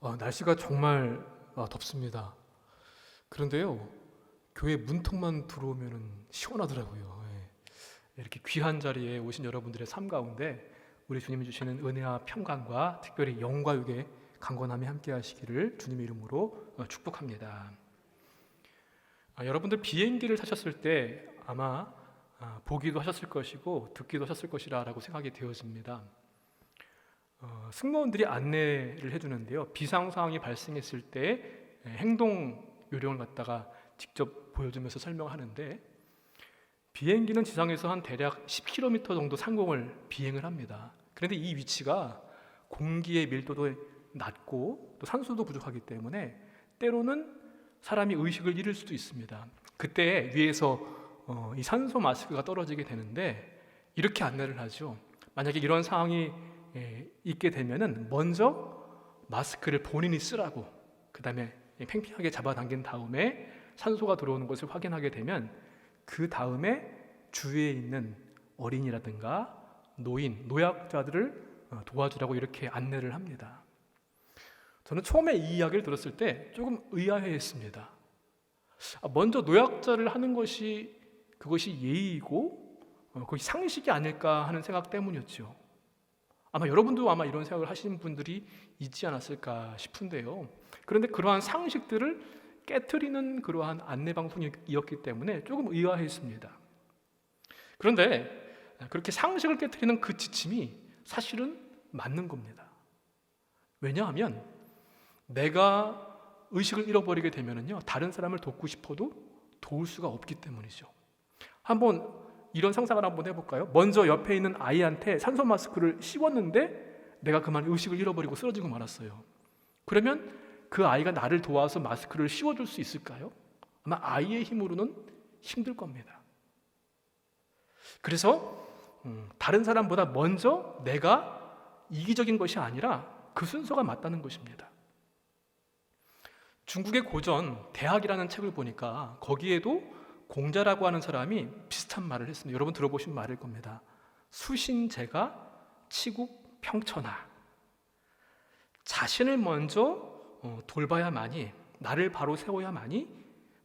날씨가 정말 덥습니다. 그런데요, 교회 문턱만 들어오면 시원하더라고요. 이렇게 귀한 자리에 오신 여러분들의 삶 가운데 우리 주님이 주시는 은혜와 평강과 특별히 영과 육의 강건함이 함께 하시기를 주님의 이름으로 축복합니다. 여러분들 비행기를 타셨을 때 아마 보기도 하셨을 것이고 듣기도 하셨을 것이라고 생각이 되어집니다. 승무원들이 안내를 해주는데요, 비상 상황이 발생했을 때 행동 요령을 갖다가 직접 보여주면서 설명하는데, 비행기는 지상에서 한 대략 10km 정도 상공을 비행을 합니다. 그런데 이 위치가 공기의 밀도도 낮고 또 산소도 부족하기 때문에 때로는 사람이 의식을 잃을 수도 있습니다. 그때 위에서 이 산소 마스크가 떨어지게 되는데, 이렇게 안내를 하죠. 만약에 이런 상황이 있게 되면은 먼저 마스크를 본인이 쓰라고, 그 다음에 팽팽하게 잡아당긴 다음에 산소가 들어오는 것을 확인하게 되면 그 다음에 주위에 있는 어린이라든가 노인, 노약자들을 도와주라고 이렇게 안내를 합니다. 저는 처음에 이 이야기를 들었을 때 조금 의아해했습니다. 먼저 노약자를 하는 것이 그것이 예의이고 그것이 상식이 아닐까 하는 생각 때문이었죠. 아마 여러분도 아마 이런 생각을 하시는 분들이 있지 않았을까 싶은데요. 그런데 그러한 상식들을 깨트리는 그러한 안내 방송이었기 때문에 조금 의아했습니다. 그런데 그렇게 상식을 깨트리는 그 지침이 사실은 맞는 겁니다. 왜냐하면 내가 의식을 잃어버리게 되면은요, 다른 사람을 돕고 싶어도 도울 수가 없기 때문이죠. 한번 이런 상상을 한번 해볼까요? 먼저 옆에 있는 아이한테 산소 마스크를 씌웠는데 내가 그만 의식을 잃어버리고 쓰러지고 말았어요. 그러면 그 아이가 나를 도와서 마스크를 씌워줄 수 있을까요? 아마 아이의 힘으로는 힘들 겁니다. 그래서 다른 사람보다 먼저 내가 이기적인 것이 아니라 그 순서가 맞다는 것입니다. 중국의 고전 대학이라는 책을 보니까 거기에도 공자라고 하는 사람이 비슷한 말을 했습니다. 여러분 들어보신 말일 겁니다. 수신제가 치국 평천하. 자신을 먼저 돌봐야만이, 나를 바로 세워야만이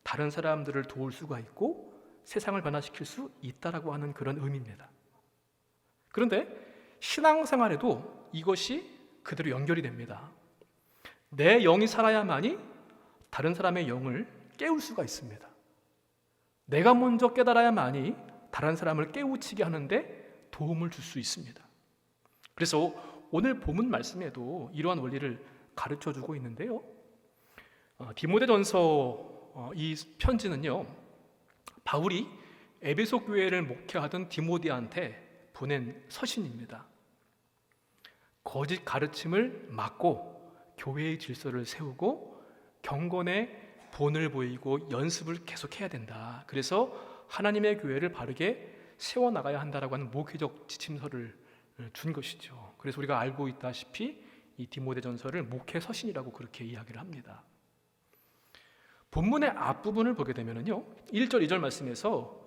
다른 사람들을 도울 수가 있고 세상을 변화시킬 수 있다라고 하는 그런 의미입니다. 그런데 신앙생활에도 이것이 그대로 연결이 됩니다. 내 영이 살아야만이 다른 사람의 영을 깨울 수가 있습니다. 내가 먼저 깨달아야만이 다른 사람을 깨우치게 하는데 도움을 줄 수 있습니다. 그래서 오늘 본문 말씀에도 이러한 원리를 가르쳐주고 있는데요, 디모데전서 이 편지는요, 바울이 에베소 교회를 목회하던 디모데한테 보낸 서신입니다. 거짓 가르침을 막고 교회의 질서를 세우고 경건의 본을 보이고 연습을 계속해야 된다. 그래서 하나님의 교회를 바르게 세워나가야 한다라고 하는 목회적 지침서를 준 것이죠. 그래서 우리가 알고 있다시피 이 디모데전서를 목회 서신이라고 그렇게 이야기를 합니다. 본문의 앞부분을 보게 되면요, 1절, 2절 말씀에서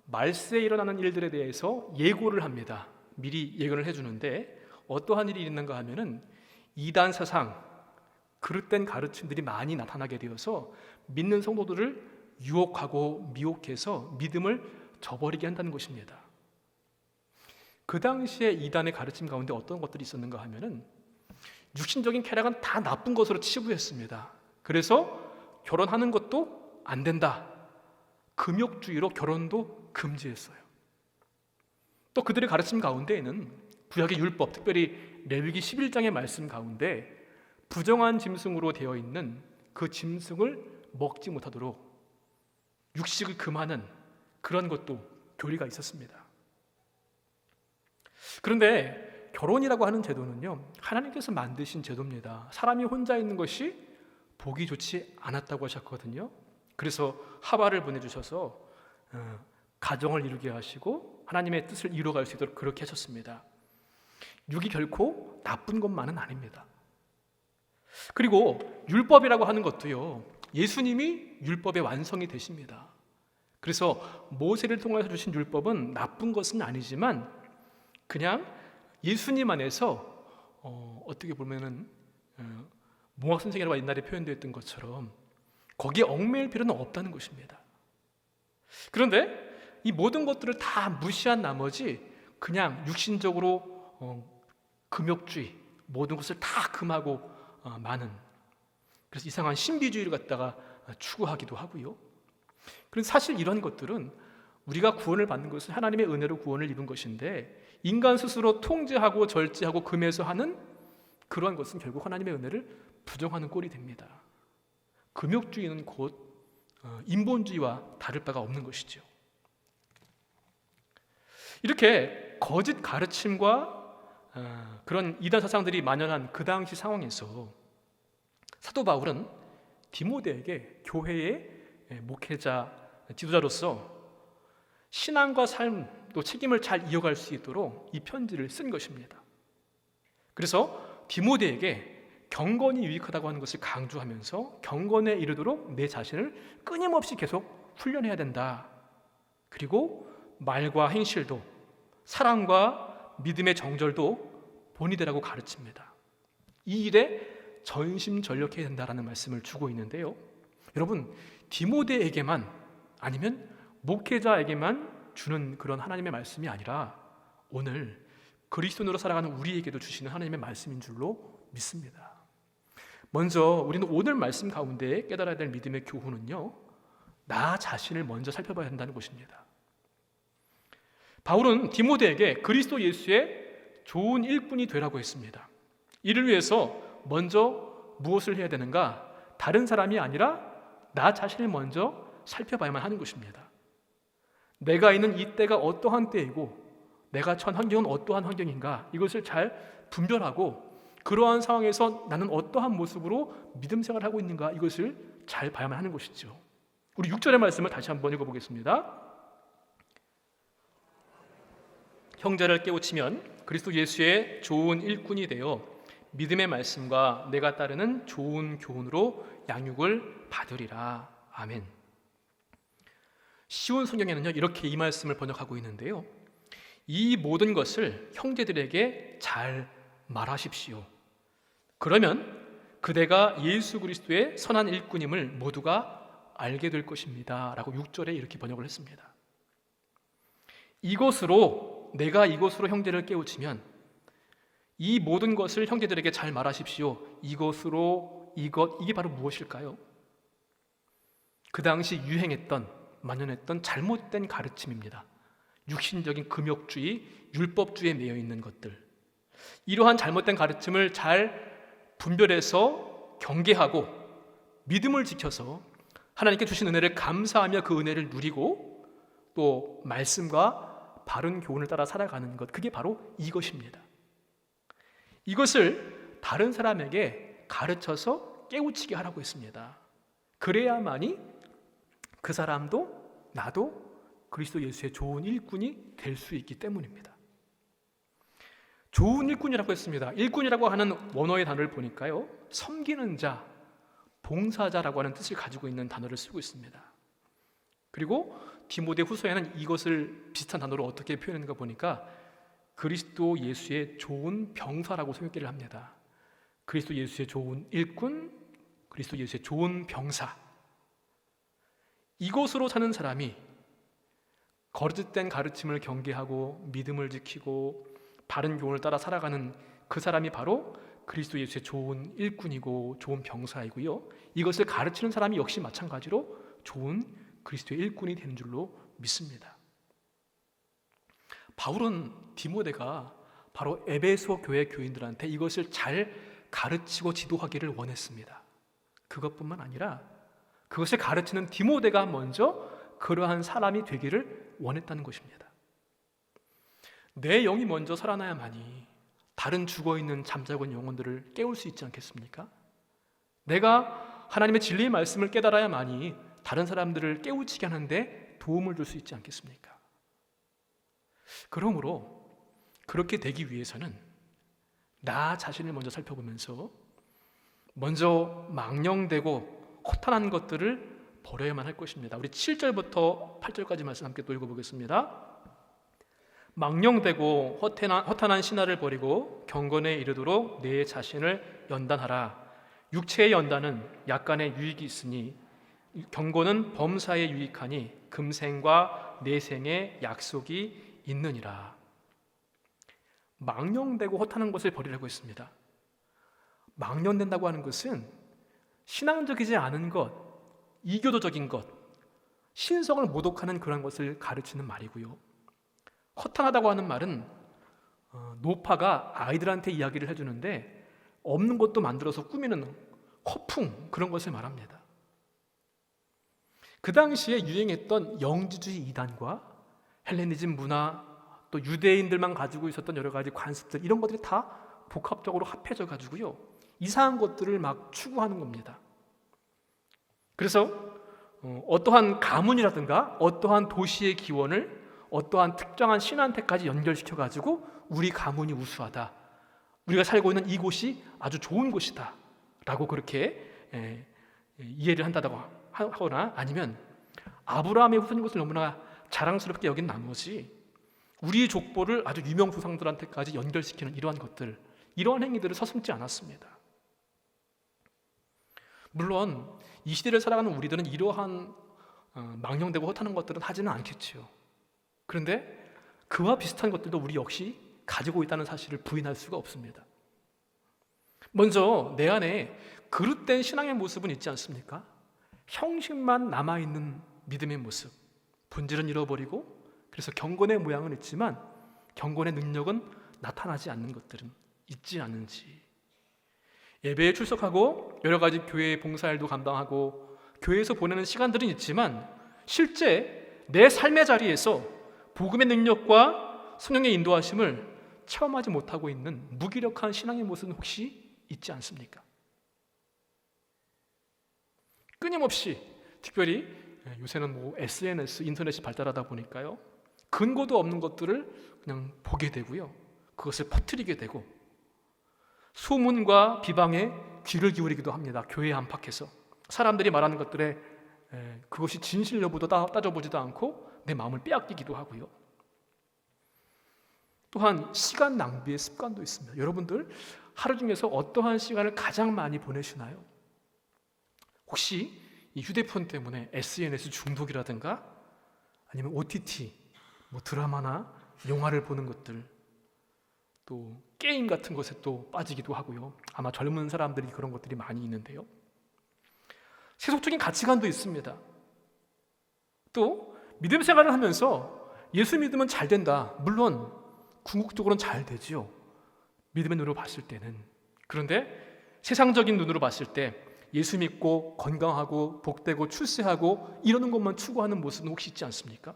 말세에 일어나는 일들에 대해서 예고를 합니다. 미리 예고를 해주는데 어떠한 일이 있는가 하면은 이단 사상, 그릇된 가르침들이 많이 나타나게 되어서 믿는 성도들을 유혹하고 미혹해서 믿음을 저버리게 한다는 것입니다. 그 당시에 이단의 가르침 가운데 어떤 것들이 있었는가 하면은 육신적인 쾌락은 다 나쁜 것으로 치부했습니다. 그래서 결혼하는 것도 안 된다. 금욕주의로 결혼도 금지했어요. 또 그들의 가르침 가운데에는 구약의 율법, 특별히 레위기 11장의 말씀 가운데 부정한 짐승으로 되어 있는 그 짐승을 먹지 못하도록 육식을 금하는 그런 것도 교리가 있었습니다. 그런데 결혼이라고 하는 제도는요, 하나님께서 만드신 제도입니다. 사람이 혼자 있는 것이 보기 좋지 않았다고 하셨거든요. 그래서 하와를 보내주셔서 가정을 이루게 하시고 하나님의 뜻을 이루어갈 수 있도록 그렇게 하셨습니다. 육이 결코 나쁜 것만은 아닙니다. 그리고 율법이라고 하는 것도요, 예수님이 율법의 완성이 되십니다. 그래서 모세를 통해서 주신 율법은 나쁜 것은 아니지만 그냥 예수님 안에서 어떻게 보면은 몽학 선생이라고 옛날에 표현되었던 것처럼 거기에 얽매일 필요는 없다는 것입니다. 그런데 이 모든 것들을 다 무시한 나머지 그냥 육신적으로 금욕주의, 모든 것을 다 금하고 마는, 그래서 이상한 신비주의를 갖다가 추구하기도 하고요. 그런데 사실 이런 것들은 우리가 구원을 받는 것은 하나님의 은혜로 구원을 입은 것인데, 인간 스스로 통제하고 절제하고 금해서 하는 그러한 것은 결국 하나님의 은혜를 부정하는 꼴이 됩니다. 금욕주의는 곧 인본주의와 다를 바가 없는 것이죠. 이렇게 거짓 가르침과 그런 이단 사상들이 만연한 그 당시 상황에서 사도 바울은 디모데에게 교회의 목회자, 지도자로서 신앙과 삶, 또 책임을 잘 이어갈 수 있도록 이 편지를 쓴 것입니다. 그래서 디모데에게 경건이 유익하다고 하는 것을 강조하면서 경건에 이르도록 내 자신을 끊임없이 계속 훈련해야 된다. 그리고 말과 행실도, 사랑과 믿음의 정절도 본이 되라고 가르칩니다. 이 일에 전심전력해야 된다라는 말씀을 주고 있는데요. 여러분, 디모데에게만, 아니면 목회자에게만 주는 그런 하나님의 말씀이 아니라 오늘 그리스도인으로 살아가는 우리에게도 주시는 하나님의 말씀인 줄로 믿습니다. 먼저 우리는 오늘 말씀 가운데 깨달아야 될 믿음의 교훈은요, 나 자신을 먼저 살펴봐야 한다는 것입니다. 바울은 디모데에게 그리스도 예수의 좋은 일꾼이 되라고 했습니다. 이를 위해서 먼저 무엇을 해야 되는가? 다른 사람이 아니라 나 자신을 먼저 살펴봐야만 하는 것입니다. 내가 있는 이 때가 어떠한 때이고 내가 처한 환경은 어떠한 환경인가, 이것을 잘 분별하고 그러한 상황에서 나는 어떠한 모습으로 믿음 생활을 하고 있는가, 이것을 잘 봐야만 하는 것이죠. 우리 6절의 말씀을 다시 한번 읽어보겠습니다. 형제를 깨우치면 그리스도 예수의 좋은 일꾼이 되어 믿음의 말씀과 내가 따르는 좋은 교훈으로 양육을 받으리라. 아멘. 쉬운 성경에는요, 이렇게 이 말씀을 번역하고 있는데요, 이 모든 것을 형제들에게 잘 말하십시오. 그러면 그대가 예수 그리스도의 선한 일꾼임을 모두가 알게 될 것입니다. 라고 6절에 이렇게 번역을 했습니다. 내가 이것으로 형제를 깨우치면, 이 모든 것을 형제들에게 잘 말하십시오. 이게 바로 무엇일까요? 그 당시 만연했던 잘못된 가르침입니다. 육신적인 금욕주의, 율법주의에 매여 있는 것들, 이러한 잘못된 가르침을 잘 분별해서 경계하고 믿음을 지켜서 하나님께 주신 은혜를 감사하며 그 은혜를 누리고 또 말씀과 바른 교훈을 따라 살아가는 것, 그게 바로 이것입니다. 이것을 다른 사람에게 가르쳐서 깨우치게 하라고 했습니다. 그래야만이 그 사람도 나도 그리스도 예수의 좋은 일꾼이 될 수 있기 때문입니다. 좋은 일꾼이라고 했습니다. 일꾼이라고 하는 원어의 단어를 보니까요, 섬기는 자, 봉사자라고 하는 뜻을 가지고 있는 단어를 쓰고 있습니다. 그리고 디모데 후서에는 이것을 비슷한 단어로 어떻게 표현했는가 보니까 그리스도 예수의 좋은 병사라고 소개를 합니다. 그리스도 예수의 좋은 일꾼, 그리스도 예수의 좋은 병사. 이것으로 사는 사람이 거짓된 가르침을 경계하고 믿음을 지키고 바른 교훈을 따라 살아가는 그 사람이 바로 그리스도 예수의 좋은 일꾼이고 좋은 병사이고요, 이것을 가르치는 사람이 역시 마찬가지로 좋은 그리스도의 일꾼이 되는 줄로 믿습니다. 바울은 디모데가 바로 에베소 교회 교인들한테 이것을 잘 가르치고 지도하기를 원했습니다. 그것뿐만 아니라 그것을 가르치는 디모데가 먼저 그러한 사람이 되기를 원했다는 것입니다. 내 영이 먼저 살아나야만이 다른 죽어있는 잠자고 영혼들을 깨울 수 있지 않겠습니까? 내가 하나님의 진리의 말씀을 깨달아야만이 다른 사람들을 깨우치게 하는데 도움을 줄 수 있지 않겠습니까? 그러므로 그렇게 되기 위해서는 나 자신을 먼저 살펴보면서 먼저 망령되고 허탄한 것들을 버려야만 할 것입니다. 우리 7절부터 8절까지 말씀 함께 또 읽어보겠습니다. 망령되고 허탄한 신화를 버리고 경건에 이르도록 내 자신을 연단하라. 육체의 연단은 약간의 유익이 있으니 경고는 범사에 유익하니 금생과 내생의 약속이 있느니라. 망령되고 허탄한 것을 버리라고 했습니다. 망령된다고 하는 것은 신앙적이지 않은 것, 이교도적인 것, 신성을 모독하는 그런 것을 가르치는 말이고요. 허탄하다고 하는 말은 노파가 아이들한테 이야기를 해주는데 없는 것도 만들어서 꾸미는 허풍, 그런 것을 말합니다. 그 당시에 유행했던 영지주의 이단과 헬레니즘 문화, 또 유대인들만 가지고 있었던 여러 가지 관습들, 이런 것들이 다 복합적으로 합해져 가지고요, 이상한 것들을 막 추구하는 겁니다. 그래서 어떠한 가문이라든가 어떠한 도시의 기원을 어떠한 특정한 신한테까지 연결시켜 가지고 우리 가문이 우수하다, 우리가 살고 있는 이곳이 아주 좋은 곳이다 라고 그렇게 이해를 한다고 하거나, 아니면 아브라함의 후손인 것을 너무나 자랑스럽게 여긴 나머지 우리 족보를 아주 유명 조상들한테까지 연결시키는 이러한 것들, 이러한 행위들을 서슴지 않았습니다. 물론 이 시대를 살아가는 우리들은 이러한 망령되고 허탄한 것들은 하지는 않겠지요. 그런데 그와 비슷한 것들도 우리 역시 가지고 있다는 사실을 부인할 수가 없습니다. 먼저 내 안에 그릇된 신앙의 모습은 있지 않습니까? 형식만 남아있는 믿음의 모습, 본질은 잃어버리고 그래서 경건의 모양은 있지만 경건의 능력은 나타나지 않는 것들은 있지 않은지, 예배에 출석하고 여러 가지 교회의 봉사일도 감당하고 교회에서 보내는 시간들은 있지만 실제 내 삶의 자리에서 복음의 능력과 성령의 인도하심을 체험하지 못하고 있는 무기력한 신앙의 모습은 혹시 있지 않습니까? 끊임없이, 특별히 요새는 SNS, 인터넷이 발달하다 보니까요, 근거도 없는 것들을 그냥 보게 되고요, 그것을 퍼뜨리게 되고 소문과 비방에 귀를 기울이기도 합니다. 교회 안팎에서 사람들이 말하는 것들에 그것이 진실 여부도 따져보지도 않고 내 마음을 빼앗기기도 하고요. 또한 시간 낭비의 습관도 있습니다. 여러분들 하루 중에서 어떠한 시간을 가장 많이 보내시나요? 혹시 이 휴대폰 때문에 SNS 중독이라든가 아니면 OTT, 드라마나 영화를 보는 것들, 또 게임 같은 것에 또 빠지기도 하고요. 아마 젊은 사람들이 그런 것들이 많이 있는데요. 세속적인 가치관도 있습니다. 또 믿음 생활을 하면서 예수 믿으면 잘 된다. 물론 궁극적으로는 잘 되지요, 믿음의 눈으로 봤을 때는. 그런데 세상적인 눈으로 봤을 때 예수 믿고 건강하고 복되고 출세하고 이러는 것만 추구하는 모습은 혹시 있지 않습니까?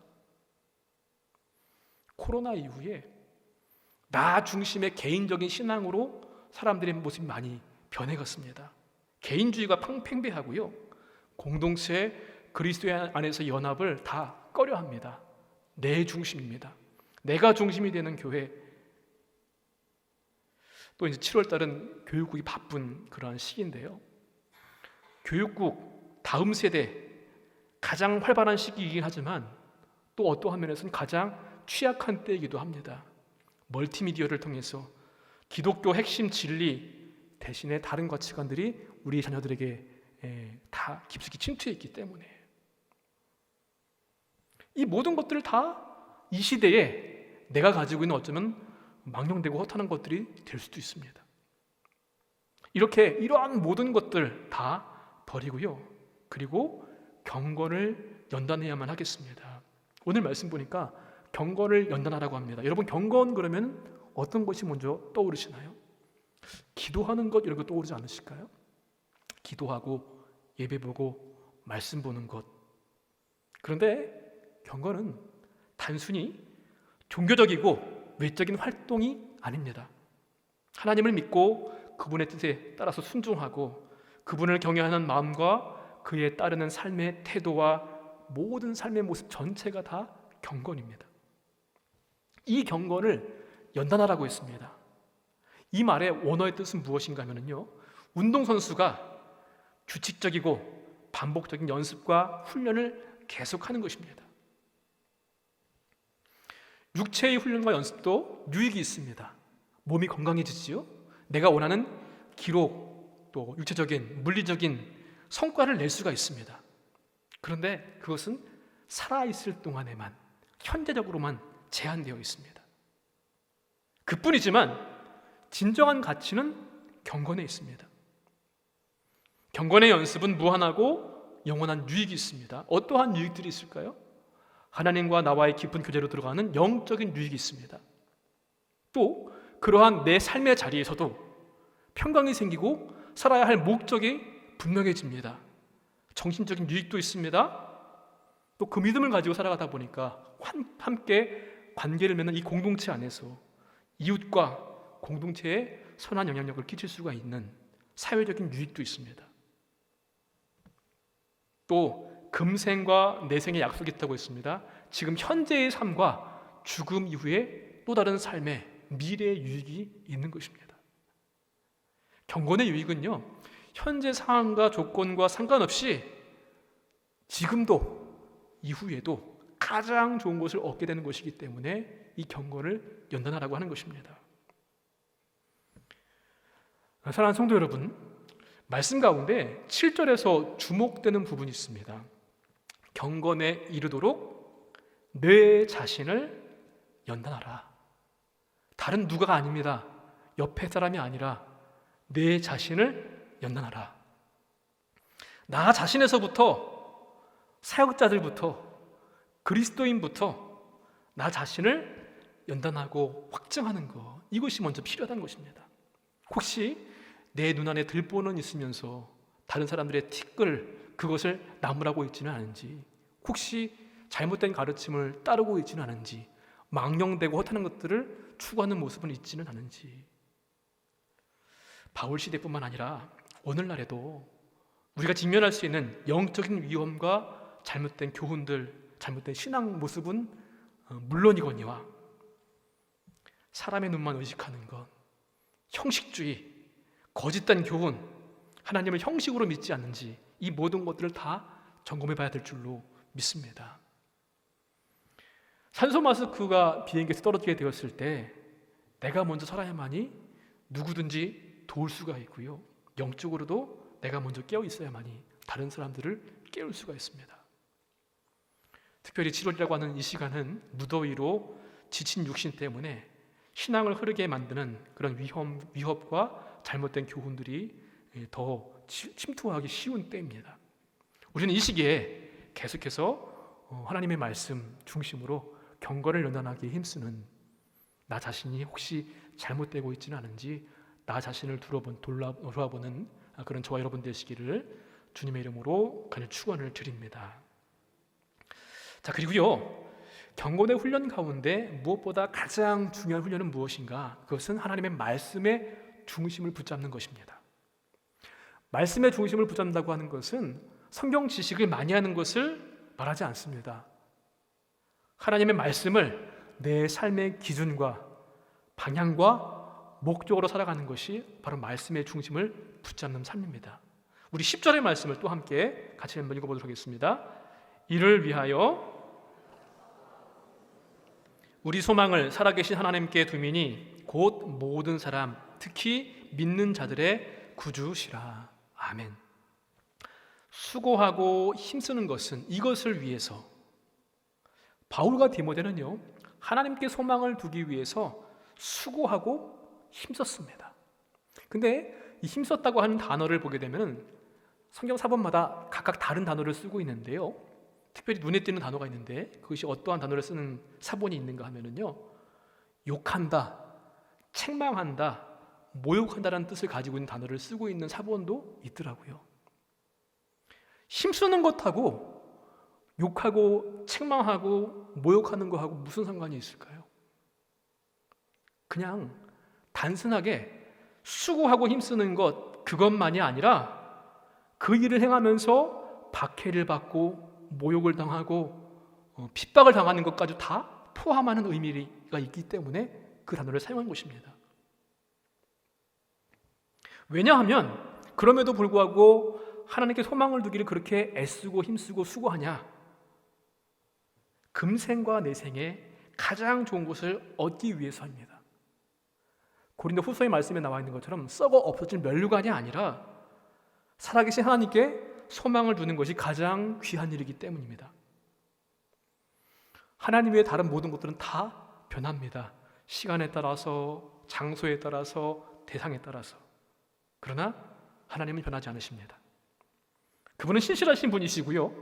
코로나 이후에 나 중심의 개인적인 신앙으로 사람들의 모습이 많이 변해갔습니다. 개인주의가 팽배하고요, 공동체 그리스도 안에서 연합을 다 꺼려합니다. 내 중심입니다. 내가 중심이 되는 교회. 또 이제 7월 달은 교육국이 바쁜 그러한 시기인데요, 교육국 다음 세대 가장 활발한 시기이긴 하지만 또 어떠한 면에서는 가장 취약한 때이기도 합니다. 멀티미디어를 통해서 기독교 핵심 진리 대신에 다른 가치관들이 우리 자녀들에게 다 깊숙이 침투해 있기 때문에 이 모든 것들을 다 이 시대에 내가 가지고 있는 어쩌면 망령되고 허탄한 것들이 될 수도 있습니다. 이러한 모든 것들 다 버리고요, 그리고 경건을 연단해야만 하겠습니다. 오늘 말씀 보니까 경건을 연단하라고 합니다. 여러분, 경건 그러면 어떤 것이 먼저 떠오르시나요? 기도하는 것, 이런 거 떠오르지 않으실까요? 기도하고 예배 보고 말씀 보는 것. 그런데 경건은 단순히 종교적이고 외적인 활동이 아닙니다. 하나님을 믿고 그분의 뜻에 따라서 순종하고 그분을 경외하는 마음과 그에 따르는 삶의 태도와 모든 삶의 모습 전체가 다 경건입니다. 이 경건을 연단하라고 했습니다. 이 말의 원어의 뜻은 무엇인가 하면요, 운동선수가 규칙적이고 반복적인 연습과 훈련을 계속하는 것입니다. 육체의 훈련과 연습도 유익이 있습니다. 몸이 건강해지지요. 내가 원하는 기록, 또 육체적인, 물리적인 성과를 낼 수가 있습니다. 그런데 그것은 살아있을 동안에만, 현재적으로만 제한되어 있습니다. 그뿐이지만 진정한 가치는 경건에 있습니다. 경건의 연습은 무한하고 영원한 유익이 있습니다. 어떠한 유익들이 있을까요? 하나님과 나와의 깊은 교제로 들어가는 영적인 유익이 있습니다. 또 그러한 내 삶의 자리에서도 평강이 생기고 살아야 할 목적이 분명해집니다. 정신적인 유익도 있습니다. 또 그 믿음을 가지고 살아가다 보니까 함께 관계를 맺는 이 공동체 안에서 이웃과 공동체에 선한 영향력을 끼칠 수가 있는 사회적인 유익도 있습니다. 또 금생과 내생의 약속이 있다고 했습니다. 지금 현재의 삶과 죽음 이후에 또 다른 삶의 미래의 유익이 있는 것입니다. 경건의 유익은요, 현재 상황과 조건과 상관없이 지금도 이후에도 가장 좋은 것을 얻게 되는 것이기 때문에 이 경건을 연단하라고 하는 것입니다. 사랑하는 성도 여러분, 말씀 가운데 7절에서 주목되는 부분이 있습니다. 경건에 이르도록 내 자신을 연단하라. 다른 누가가 아닙니다. 옆에 사람이 아니라 내 자신을 연단하라. 나 자신에서부터, 사역자들부터, 그리스도인부터 나 자신을 연단하고 확증하는 것, 이것이 먼저 필요하다는 것입니다. 혹시 내 눈안에 들보는 있으면서 다른 사람들의 티끌, 그것을 나무라고 있지는 않은지, 혹시 잘못된 가르침을 따르고 있지는 않은지, 망령되고 허탄한 것들을 추구하는 모습은 있지는 않은지. 바울 시대뿐만 아니라 오늘날에도 우리가 직면할 수 있는 영적인 위험과 잘못된 교훈들, 잘못된 신앙 모습은 물론이거니와 사람의 눈만 의식하는 것, 형식주의, 거짓된 교훈, 하나님을 형식으로 믿지 않는지, 이 모든 것들을 다 점검해 봐야 될 줄로 믿습니다. 산소 마스크가 비행기에서 떨어지게 되었을 때 내가 먼저 살아야만이 누구든지 도울 수가 있고요, 영적으로도 내가 먼저 깨어 있어야만이 다른 사람들을 깨울 수가 있습니다. 특별히 7월이라고 하는 이 시간은 무더위로 지친 육신 때문에 신앙을 흐르게 만드는 그런 위협과 잘못된 교훈들이 더 침투하기 쉬운 때입니다. 우리는 이 시기에 계속해서 하나님의 말씀 중심으로 경건을 연단하기에 힘쓰는 나 자신이 혹시 잘못되고 있지는 않은지 나 자신을 돌아보는 그런 저와 여러분 되시기를 주님의 이름으로 간절히 축원을 드립니다. 자, 그리고요, 경건의 훈련 가운데 무엇보다 가장 중요한 훈련은 무엇인가? 그것은 하나님의 말씀의 중심을 붙잡는 것입니다. 말씀의 중심을 붙잡는다고 하는 것은 성경 지식을 많이 하는 것을 말하지 않습니다. 하나님의 말씀을 내 삶의 기준과 방향과 목적으로 살아가는 것이 바로 말씀의 중심을 붙잡는 삶입니다. 우리 10절의 말씀을 또 함께 같이 한번 읽어보도록 하겠습니다. 이를 위하여 우리 소망을 살아계신 하나님께 두미니 곧 모든 사람, 특히 믿는 자들의 구주시라. 아멘. 수고하고 힘쓰는 것은 이것을 위해서, 바울과 디모데는요, 하나님께 소망을 두기 위해서 수고하고 힘썼습니다. 근데 이 힘썼다고 하는 단어를 보게 되면 성경 사본마다 각각 다른 단어를 쓰고 있는데요, 특별히 눈에 띄는 단어가 있는데 그것이 어떠한 단어를 쓰는 사본이 있는가 하면은요, 욕한다, 책망한다, 모욕한다라는 뜻을 가지고 있는 단어를 쓰고 있는 사본도 있더라고요. 힘쓰는 것하고 욕하고 책망하고 모욕하는 것하고 무슨 상관이 있을까요? 그냥 단순하게 수고하고 힘쓰는 것, 그것만이 아니라 그 일을 행하면서 박해를 받고 모욕을 당하고 핍박을 당하는 것까지 다 포함하는 의미가 있기 때문에 그 단어를 사용한 것입니다. 왜냐하면 그럼에도 불구하고 하나님께 소망을 두기를 그렇게 애쓰고 힘쓰고 수고하냐? 금생과 내생에 가장 좋은 것을 얻기 위해서입니다. 고린도 후서의 말씀에 나와 있는 것처럼 썩어 없어질 면류관이 아니라 살아계신 하나님께 소망을 두는 것이 가장 귀한 일이기 때문입니다. 하나님 외에 다른 모든 것들은 다 변합니다. 시간에 따라서, 장소에 따라서, 대상에 따라서. 그러나 하나님은 변하지 않으십니다. 그분은 신실하신 분이시고요,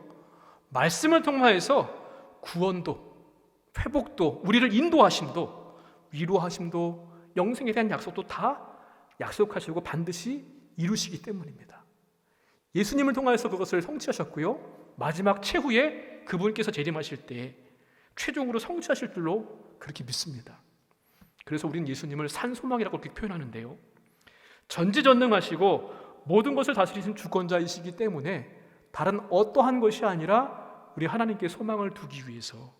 말씀을 통하여서 구원도, 회복도, 우리를 인도하심도, 위로하심도, 영생에 대한 약속도 다 약속하시고 반드시 이루시기 때문입니다. 예수님을 통하여서 그것을 성취하셨고요, 마지막 최후에 그분께서 재림하실 때 최종으로 성취하실 줄로 그렇게 믿습니다. 그래서 우리는 예수님을 산 소망이라고 그렇게 표현하는데요, 전지전능하시고 모든 것을 다스리신 주권자이시기 때문에 다른 어떠한 것이 아니라 우리 하나님께 소망을 두기 위해서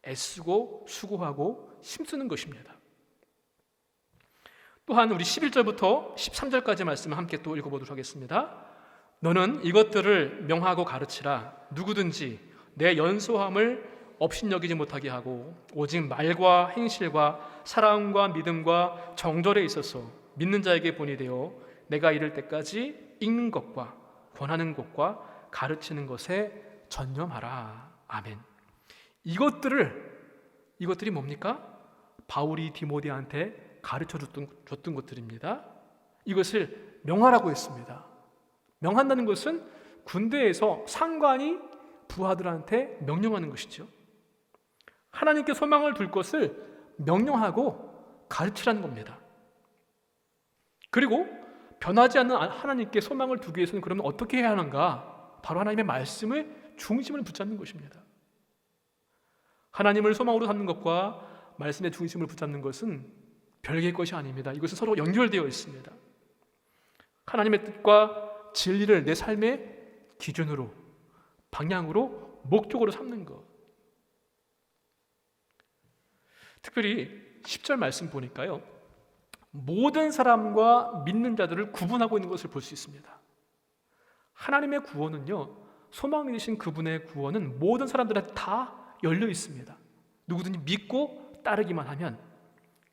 애쓰고 수고하고 힘쓰는 것입니다. 또한 우리 11절부터 13절까지 말씀을 함께 또 읽어보도록 하겠습니다. 너는 이것들을 명하고 가르치라. 누구든지 내 연소함을 업신여기지 못하게 하고 오직 말과 행실과 사랑과 믿음과 정절에 있어서 믿는 자에게 본이 되어 내가 이를 때까지 읽는 것과 권하는 것과 가르치는 것에 전념하라. 아멘. 이것들이 뭡니까? 바울이 디모데한테 가르쳐줬던 것들입니다. 이것을 명하라고 했습니다. 명한다는 것은 군대에서 상관이 부하들한테 명령하는 것이죠. 하나님께 소망을 둘 것을 명령하고 가르치라는 겁니다. 그리고 변하지 않는 하나님께 소망을 두기 위해서는 그러면 어떻게 해야 하는가? 바로 하나님의 말씀의 중심을 붙잡는 것입니다. 하나님을 소망으로 삼는 것과 말씀의 중심을 붙잡는 것은 별개의 것이 아닙니다. 이것은 서로 연결되어 있습니다. 하나님의 뜻과 진리를 내 삶의 기준으로, 방향으로, 목적으로 삼는 것. 특별히 10절 말씀 보니까요, 모든 사람과 믿는 자들을 구분하고 있는 것을 볼 수 있습니다. 하나님의 구원은요, 소망이 되신 그분의 구원은 모든 사람들한테 다 열려 있습니다. 누구든지 믿고 따르기만 하면.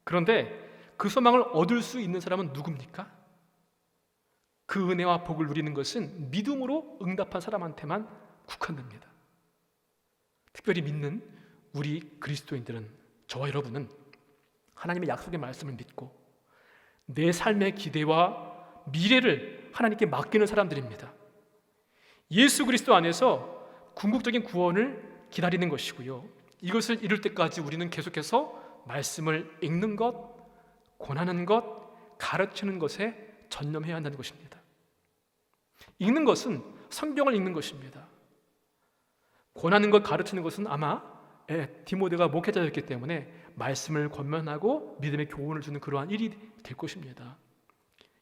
그런데 그 소망을 얻을 수 있는 사람은 누굽니까? 그 은혜와 복을 누리는 것은 믿음으로 응답한 사람한테만 국한됩니다. 특별히 믿는 우리 그리스도인들은, 저와 여러분은 하나님의 약속의 말씀을 믿고 내 삶의 기대와 미래를 하나님께 맡기는 사람들입니다. 예수 그리스도 안에서 궁극적인 구원을 기다리는 것이고요, 이것을 이룰 때까지 우리는 계속해서 말씀을 읽는 것, 권하는 것, 가르치는 것에 전념해야 한다는 것입니다. 읽는 것은 성경을 읽는 것입니다. 권하는 것, 가르치는 것은 아마 디모데가 목회자였기 때문에 말씀을 권면하고 믿음의 교훈을 주는 그러한 일이 될 것입니다.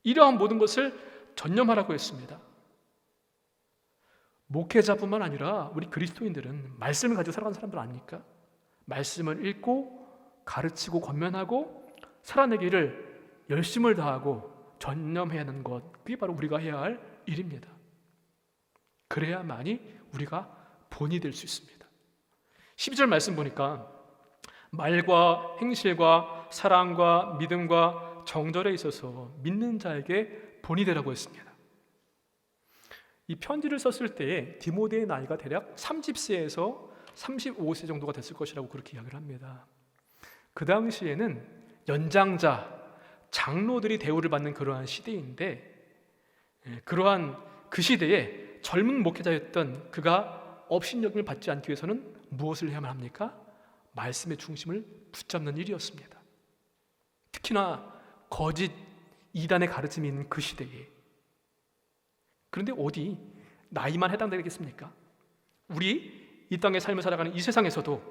이러한 모든 것을 전념하라고 했습니다. 목회자뿐만 아니라 우리 그리스도인들은 말씀을 가지고 살아가는 사람들 아닙니까? 말씀을 읽고 가르치고 권면하고 살아내기를 열심을 다하고 전념해야 하는 것, 그게 바로 우리가 해야 할 일입니다. 그래야만이 우리가 본이 될 수 있습니다. 12절 말씀 보니까 말과 행실과 사랑과 믿음과 정절에 있어서 믿는 자에게 본이 되라고 했습니다. 이 편지를 썼을 때에 디모데의 나이가 대략 30세에서 35세 정도가 됐을 것이라고 그렇게 이야기를 합니다. 그 당시에는 연장자, 장로들이 대우를 받는 그러한 시대인데, 그러한 그 시대에 젊은 목회자였던 그가 업신여김을 받지 않기 위해서는 무엇을 해야만 합니까? 말씀의 중심을 붙잡는 일이었습니다. 특히나 거짓 이단의 가르침이 있는 그 시대에. 그런데 어디 나이만 해당되겠습니까? 우리 이 땅의 삶을 살아가는 이 세상에서도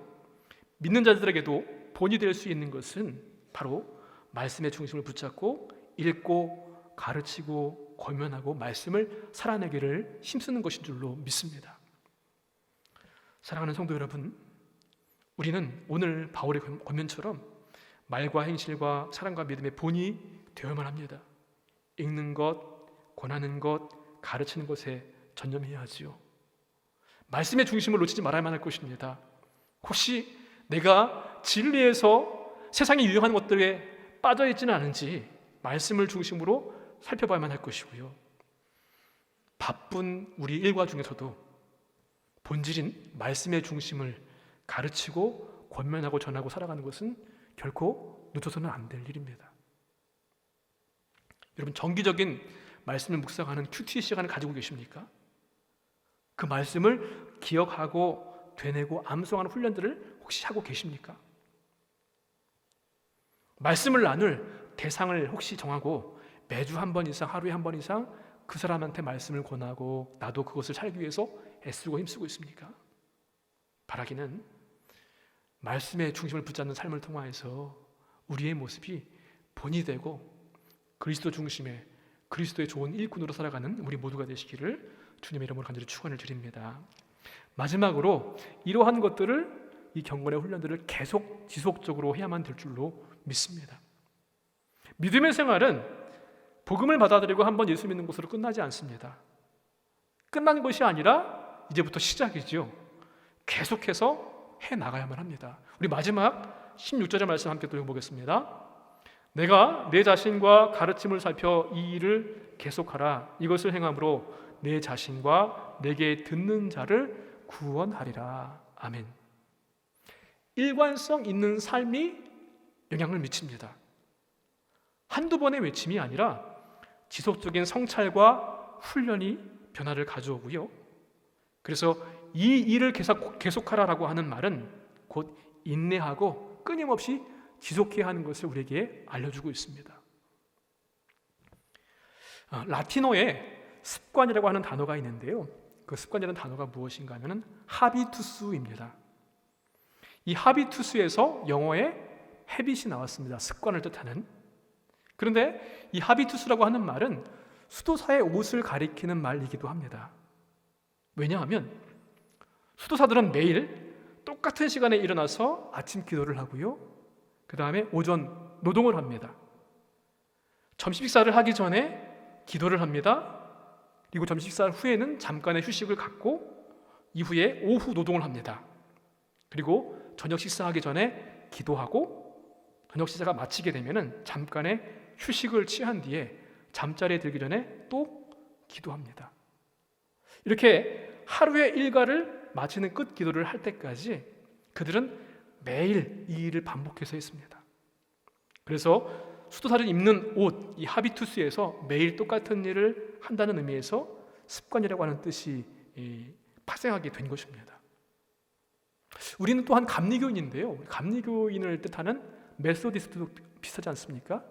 믿는 자들에게도 본이 될 수 있는 것은 바로 말씀의 중심을 붙잡고 읽고 가르치고 권면하고 말씀을 살아내기를 힘쓰는 것인 줄로 믿습니다. 사랑하는 성도 여러분, 우리는 오늘 바울의 권면처럼 말과 행실과 사랑과 믿음의 본이 되어야만 합니다. 읽는 것, 권하는 것, 가르치는 것에 전념해야 하지요. 말씀의 중심을 놓치지 말아야만 할 것입니다. 혹시 내가 진리에서 세상에 유행하는 것들에 빠져있지는 않은지 말씀을 중심으로 살펴봐야만 할 것이고요. 바쁜 우리 일과 중에서도 본질인 말씀의 중심을 가르치고 권면하고 전하고 살아가는 것은 결코 늦어서는 안 될 일입니다. 여러분, 정기적인 말씀을 묵상하는 큐티 시간을 가지고 계십니까? 그 말씀을 기억하고 되뇌고 암송하는 훈련들을 혹시 하고 계십니까? 말씀을 나눌 대상을 혹시 정하고 매주 한 번 이상, 하루에 한 번 이상 그 사람한테 말씀을 권하고 나도 그것을 살기 위해서 애쓰고 힘쓰고 있습니까? 바라기는 말씀의 중심을 붙잡는 삶을 통하여서 우리의 모습이 본이 되고 그리스도 중심의 그리스도의 좋은 일꾼으로 살아가는 우리 모두가 되시기를 주님의 이름으로 간절히 축원을 드립니다. 마지막으로 이러한 것들을, 이 경건의 훈련들을 계속 지속적으로 해야만 될 줄로 믿습니다. 믿음의 생활은 복음을 받아들이고 한번 예수 믿는 것으로 끝나지 않습니다. 끝난 것이 아니라 이제부터 시작이죠. 계속해서 해나가야만 합니다. 우리 마지막 16절의 말씀 함께 또 읽어보겠습니다. 내가 내 자신과 가르침을 살펴 이 일을 계속하라. 이것을 행함으로 내 자신과 내게 듣는 자를 구원하리라. 아멘. 일관성 있는 삶이 영향을 미칩니다. 한두 번의 외침이 아니라 지속적인 성찰과 훈련이 변화를 가져오고요. 그래서 이 일을 계속하라라고 하는 말은 곧 인내하고 끊임없이 지속해야 하는 것을 우리에게 알려주고 있습니다. 라틴어에 습관이라고 하는 단어가 있는데요. 그 습관이라는 단어가 무엇인가 하면 하비투스입니다. 이 하비투스에서 영어에 헤빗이 나왔습니다. 습관을 뜻하는. 그런데 이 하비투스라고 하는 말은 수도사의 옷을 가리키는 말이기도 합니다. 왜냐하면 수도사들은 매일 똑같은 시간에 일어나서 아침 기도를 하고요. 그 다음에 오전 노동을 합니다. 점심 식사를 하기 전에 기도를 합니다. 그리고 점심 식사 후에는 잠깐의 휴식을 갖고 이후에 오후 노동을 합니다. 그리고 저녁 식사하기 전에 기도하고 저녁 식사가 마치게 되면 잠깐의 휴식을 취한 뒤에 잠자리에 들기 전에 또 기도합니다. 이렇게 하루의 일과를 마치는 끝 기도를 할 때까지 그들은 매일 이 일을 반복해서 했습니다. 그래서 수도사들이 입는 옷, 이 하비투스에서 매일 똑같은 일을 한다는 의미에서 습관이라고 하는 뜻이 파생하게 된 것입니다. 우리는 또한 감리교인인데요. 감리교인을 뜻하는 메소디스트도 비슷하지 않습니까?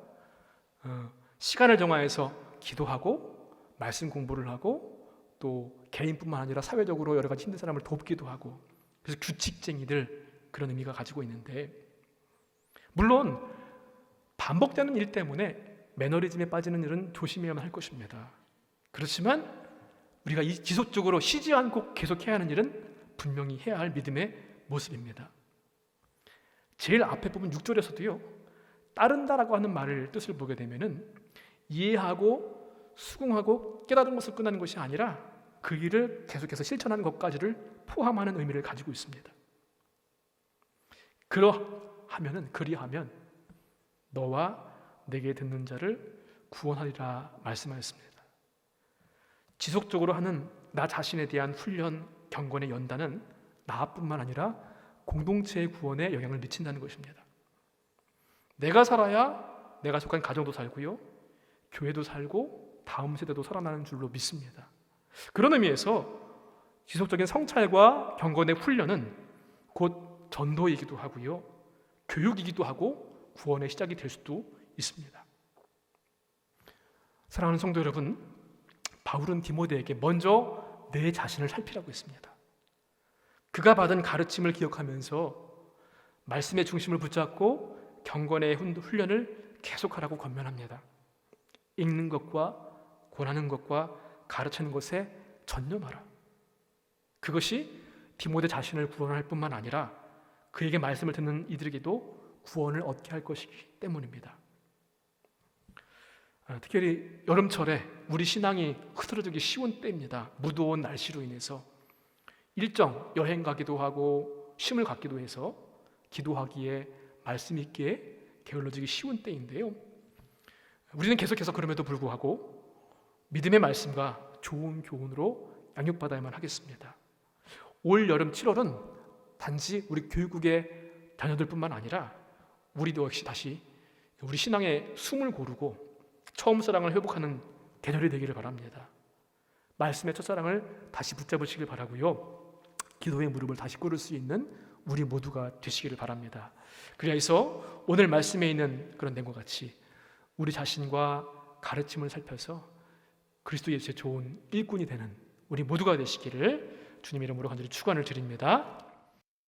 시간을 정하여서 기도하고 말씀 공부를 하고 또 개인뿐만 아니라 사회적으로 여러 가지 힘든 사람을 돕기도 하고, 그래서 규칙쟁이들, 그런 의미가 가지고 있는데, 물론 반복되는 일 때문에 매너리즘에 빠지는 일은 조심해야만 할 것입니다. 그렇지만 우리가 지속적으로 쉬지 않고 계속해야 하는 일은 분명히 해야 할 믿음의 모습입니다. 제일 앞에 보면 6절에서도요, 따른다라고 하는 말을 뜻을 보게 되면은 이해하고 수긍하고 깨달은 것을 끝나는 것이 아니라 그 일을 계속해서 실천하는 것까지를 포함하는 의미를 가지고 있습니다. 그리하면 너와 내게 듣는 자를 구원하리라 말씀하였습니다. 지속적으로 하는 나 자신에 대한 훈련, 경건의 연단은 나뿐만 아니라 공동체의 구원에 영향을 미친다는 것입니다. 내가 살아야 내가 속한 가정도 살고요, 교회도 살고 다음 세대도 살아나는 줄로 믿습니다. 그런 의미에서 지속적인 성찰과 경건의 훈련은 곧 전도이기도 하고요, 교육이기도 하고 구원의 시작이 될 수도 있습니다. 사랑하는 성도 여러분, 바울은 디모데에게 먼저 내 자신을 살피라고 했습니다. 그가 받은 가르침을 기억하면서 말씀의 중심을 붙잡고 경건의 훈련을 계속하라고 권면합니다. 읽는 것과 권하는 것과 가르치는 것에 전념하라. 그것이 디모데 자신을 구원할 뿐만 아니라 그에게 말씀을 듣는 이들에게도 구원을 얻게 할 것이기 때문입니다. 특별히 여름철에 우리 신앙이 흐트러지기 쉬운 때입니다. 무더운 날씨로 인해서 일정 여행 가기도 하고 쉼을 갖기도 해서 기도하기에 말씀 있게 게을러지기 쉬운 때인데요, 우리는 계속해서 그럼에도 불구하고 믿음의 말씀과 좋은 교훈으로 양육받아야만 하겠습니다. 올 여름 7월은 단지 우리 교육국의 자녀들뿐만 아니라 우리도 역시 다시 우리 신앙의 숨을 고르고 처음 사랑을 회복하는 계절이 되기를 바랍니다. 말씀의 첫사랑을 다시 붙잡으시길 바라고요. 기도의 무릎을 다시 꿇을 수 있는 우리 모두가 되시기를 바랍니다. 그래서 오늘 말씀에 있는 그런 내용과 같이 우리 자신과 가르침을 살펴서 그리스도 예수의 좋은 일꾼이 되는 우리 모두가 되시기를 주님 이름으로 간절히 축원을 드립니다.